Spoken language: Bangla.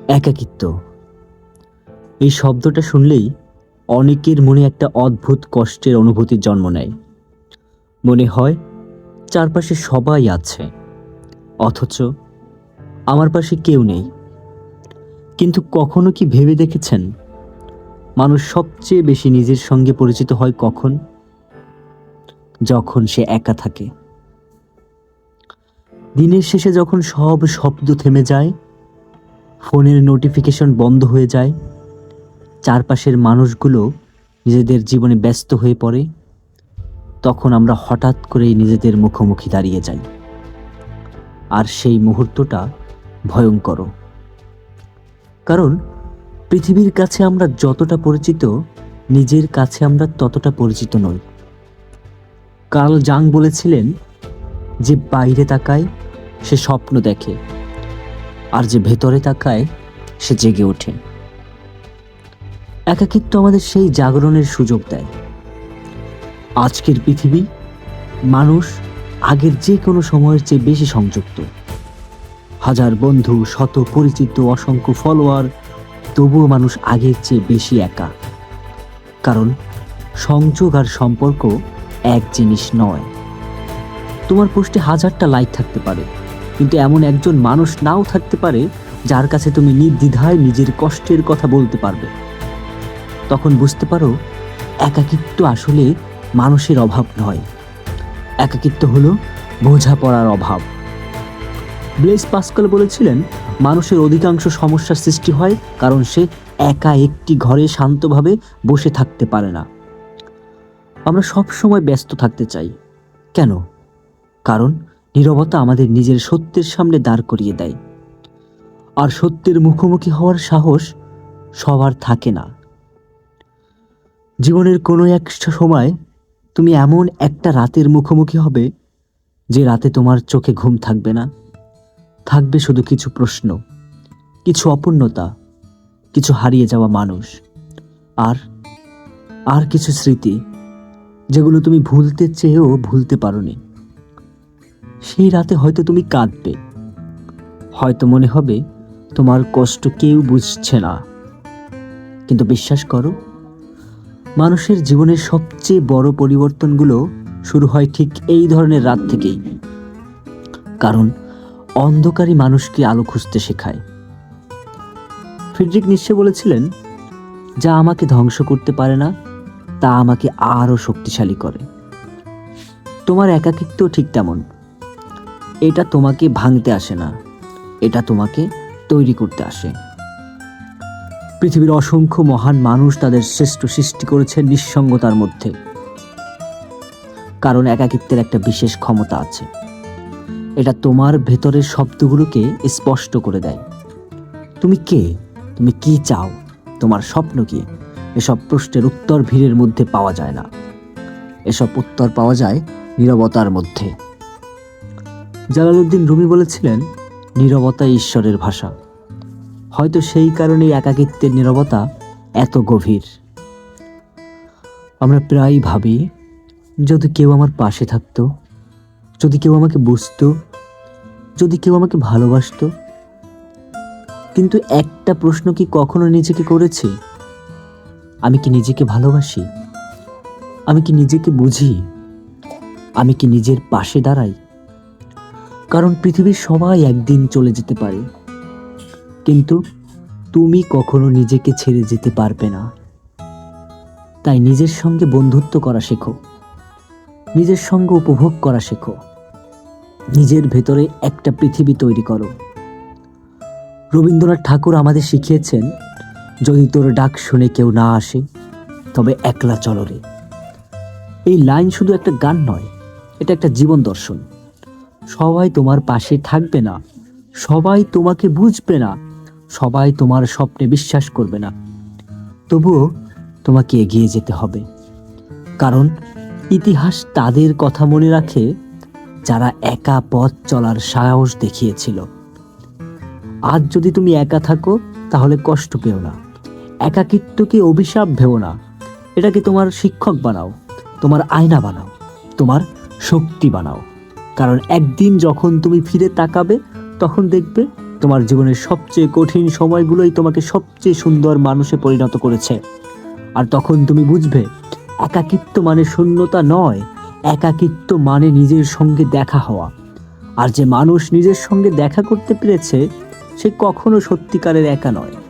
একাকিত্ব এই শব্দটা শুনলেই অনেকের মনে একটা অদ্ভুত কষ্টের অনুভূতির জন্ম নেয়। মনে হয় চারপাশে সবাই আছে, অথচ আমার পাশে কেউ নেই। কিন্তু কখনো কি ভেবে দেখেছেন, মানুষ সবচেয়ে বেশি নিজের সঙ্গে পরিচিত হয় কখন? যখন সে একা থাকে। দিনের শেষে যখন সব শব্দ থেমে যায়, ফোনের নোটিফিকেশন বন্ধ হয়ে যায়, চারপাশের মানুষগুলো নিজেদের জীবনে ব্যস্ত হয়ে পড়ে, তখন আমরা হঠাৎ করেই নিজেদের মুখোমুখি দাঁড়িয়ে যাই। আর সেই মুহূর্তটা ভয়ঙ্কর, কারণ পৃথিবীর কাছে আমরা যতটা পরিচিত, নিজের কাছে আমরা ততটা পরিচিত নই। কার্ল জাং বলেছিলেন, যে বাইরে তাকায় সে স্বপ্ন দেখে, আর যে ভেতরে তাকায় সে জেগে ওঠে। একাকিত্ব আমাদের সেই জাগরণের সুযোগ দেয়। আজকের পৃথিবী, মানুষ আগের যে কোনো সময়ের চেয়ে বেশি সংযুক্ত। হাজার বন্ধু, শত পরিচিত, অসংখ্য ফলোয়ার, তবুও মানুষ আগের চেয়ে বেশি একা। কারণ সংযোগ আর সম্পর্ক এক জিনিস নয়। তোমার পোস্টে হাজারটা লাইক থাকতে পারে, কিন্তু এমন একজন মানুষ নাও থাকতে পারে যার কাছে তুমি নির্দ্বিধায় নিজের কষ্টের কথা বলতে পারবে। তখন বুঝতে পারো, একাকিত্ব আসলে মানুষের অভাব নয়, একাকিত্ব হলো বোঝাপড়ার অভাব। ব্লেস পাস্কাল বলেছিলেন, মানুষের অধিকাংশ সমস্যার সৃষ্টি হয় কারণ সে একা একটি ঘরে শান্তভাবে বসে থাকতে পারে না। আমরা সব সময় ব্যস্ত থাকতে চাই। কেন? কারণ নীরবতা আমাদের নিজের সত্যের সামনে দাঁড় করিয়ে দেয়, আর সত্যের মুখোমুখি হওয়ার সাহস সবার থাকে না। জীবনের কোনো এক সময় তুমি এমন একটা রাতের মুখোমুখি হবে, যে রাতে তোমার চোখে ঘুম থাকবে না, থাকবে শুধু কিছু প্রশ্ন, কিছু অপূর্ণতা, কিছু হারিয়ে যাওয়া মানুষ, আর আর কিছু স্মৃতি, যেগুলো তুমি ভুলতে চেয়েও ভুলতে পারোনি। সেই রাতে হয়তো তুমি কাঁদবে, হয়তো মনে হবে তোমার কষ্ট কেউ বুঝছে না। কিন্তু বিশ্বাস করো, মানুষের জীবনের সবচেয়ে বড় পরিবর্তনগুলো শুরু হয় ঠিক এই ধরনের রাত থেকেই। কারণ অন্ধকারই মানুষকে আলো খুঁজতে শেখায়। ফ্রিডরিখ নিশ্চে বলেছিলেন, যা আমাকে ধ্বংস করতে পারে না, তা আমাকে আরো শক্তিশালী করে। তোমার একাকিত্ব ঠিক তেমন। এটা তোমাকে ভাঙতে আসে না, এটা তোমাকে তৈরি করতে আসে। পৃথিবীর অসংখ্য মহান মানুষ তাদের শ্রেষ্ঠ সৃষ্টি করেছে নিঃসঙ্গতার মধ্যে। কারণ একাকিত্বের একটা বিশেষ ক্ষমতা আছে, এটা তোমার ভেতরের শব্দগুলোকে স্পষ্ট করে দেয়। তুমি কে? তুমি কি চাও? তোমার স্বপ্ন কি? এসব প্রশ্নের উত্তর ভিড়ের মধ্যে পাওয়া যায় না, এসব উত্তর পাওয়া যায় নীরবতার মধ্যে। জালালউদ্দিন রুমি বলেছিলেন, নীরবতা ঈশ্বরের ভাষা। হয়তো সেই কারণেই একাকিত্বের নীরবতা এত গভীর। আমরা প্রায়ই ভাবি, যদি কেউ আমার পাশে থাকতো, যদি কেউ আমাকে বুঝতো, যদি কেউ আমাকে ভালোবাসতো। কিন্তু একটা প্রশ্ন কি কখনো নিজেকে করেছি? আমি কি নিজেকে ভালোবাসি? আমি কি নিজেকে বুঝি? আমি কি নিজের পাশে দাঁড়াই? কারণ পৃথিবীর সবাই একদিন চলে যেতে পারে, কিন্তু তুমি কখনো নিজেকে ছেড়ে যেতে পারবে না। তাই নিজের সঙ্গে বন্ধুত্ব করা শেখো, নিজের সঙ্গে উপভোগ করা শেখো, নিজের ভেতরে একটা পৃথিবী তৈরি করো। রবীন্দ্রনাথ ঠাকুর আমাদের শিখিয়েছেন, যদি তোর ডাক শুনে কেউ না আসে, তবে একলা চলো রে। এই লাইন শুধু একটা গান নয়, এটা একটা জীবন দর্শন। সবাই তোমার পাশে থাকবে না, সবাই তোমাকে বুঝবে না, সবাই তোমার স্বপ্নে বিশ্বাস করবে না, তবুও তোমাকে এগিয়ে যেতে হবে। কারণ ইতিহাস তাদের কথা মনে রাখে যারা একা পথ চলার সাহস দেখিয়েছিল। আজ যদি তুমি একা থাকো, তাহলে কষ্ট পেও না। একাকিত্বকে অভিশাপ ভেবো না, এটাকে তোমার শিক্ষক বানাও, তোমার আয়না বানাও, তোমার শক্তি বানাও। কারণ একদিন যখন তুমি ফিরে তাকাবে, তখন দেখবে তোমার জীবনের সবচেয়ে কঠিন সময়গুলোই তোমাকে সবচেয়ে সুন্দর মানুষে পরিণত করেছে। আর তখন তুমি বুঝবে, একাকিত্ব মানে শূন্যতা নয়, একাকিত্ব মানে নিজের সঙ্গে দেখা হওয়া। আর যে মানুষ নিজের সঙ্গে দেখা করতে পেরেছে, সে কখনো সত্যিকারের একা নয়।